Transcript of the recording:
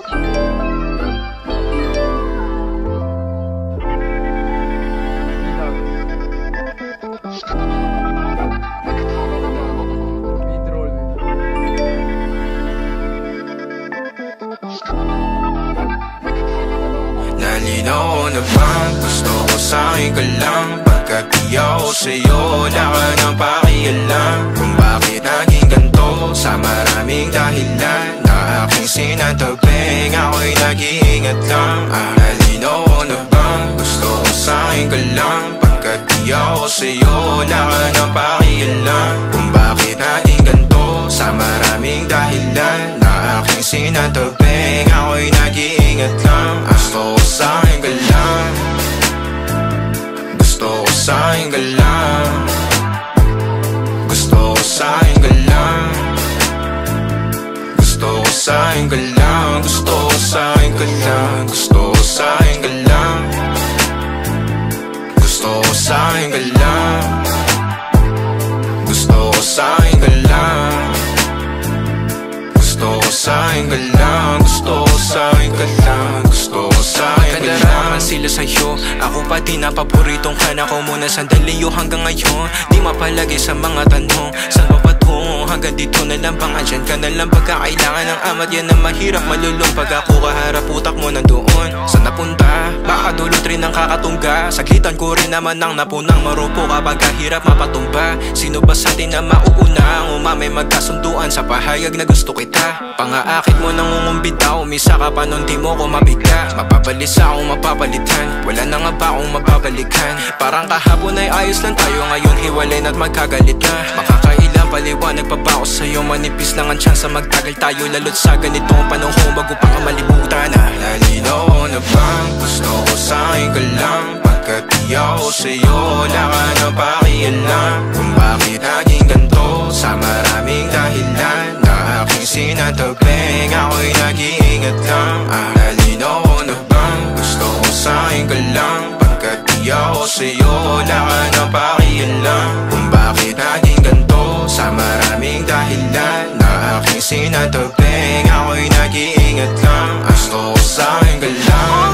Nalinaw na bang gusto ko sa'kin ka lang? Pagkat di ako sa'yo, wala ka nang pakialam. Kung bakit naging ganito sa maraming dahilan na aking sinatabing, ako'y nag-iingat lang. Nalinaw na bang gusto ko sa'kin ka lang? Pagkat di ako sa'yo, wala ka nang pakialam. Kung bakit naging ganito sa maraming dahilan na aking sinatabing, ako'y nag-iingat lang. Gusto ko sa'kin ka lang, gusto ko sa'kin ka lang, gusto ko sa'kin ka lang, gusto ko sa'kin ka lang, gusto ko sa'kin ka lang, gusto ko sa'kin ka lang, gusto ko sa'kin ka lang, gusto ko sa'kin ka lang, gusto ko sa'kin ka lang, gusto ko sa'kin ka lang, gusto ko sa'kin ka lang. Sila sa'yo, ako pa din ang paboritong ka na ko muna sandali yo hanggang ngayon. Di mapalagi sa mga tanong, saan ba patungo? Hanggang dito na lang bang andyan ka na lang pagkakailangan ng amat? Yan ang mahirap malulong pag ako kaharap utak mo nandoon. Saan napunta? Baka dulot rin ang kakatungga. Saglitan ko rin naman ang napunang marupo kapag kahirap mapatumba. Sino ba sa atin na mauuna ang umamay magkasunduan sa pahayag na gusto kita? Pangaakit mo nang umumbita, umisa ka pa nun di mo ko mabigla. Mapabalisa akong mapapalitan, wala na nga ba akong mababalikan? Parang kahapon ay ayos lang tayo, ngayon hiwalay na't magkagalit na. Makakailang paliwanag pa ba ako sa'yo? Manipis lang ang tsansa magtagal tayo, lalo't sa ganitong panahon bago pa ka malibutan na. Nalinaw na bang gusto ko sa'kin ka lang? Pagkat di ako sa'yo, wala ka nang pakialam. Kung bakit naging ganito sa maraming dahilan na aking sinatabing, ako'y nag-iingat lang. Nalinaw na bang gusto ko sa'kin ka lang? Pagkat di ako sa'yo, wala ka nang pakialam. Kung bakit naging ganito sa maraming dahilan na aking sinatabing, ako'y nag-iingat lang. Gusto ko sa'kin ka lang,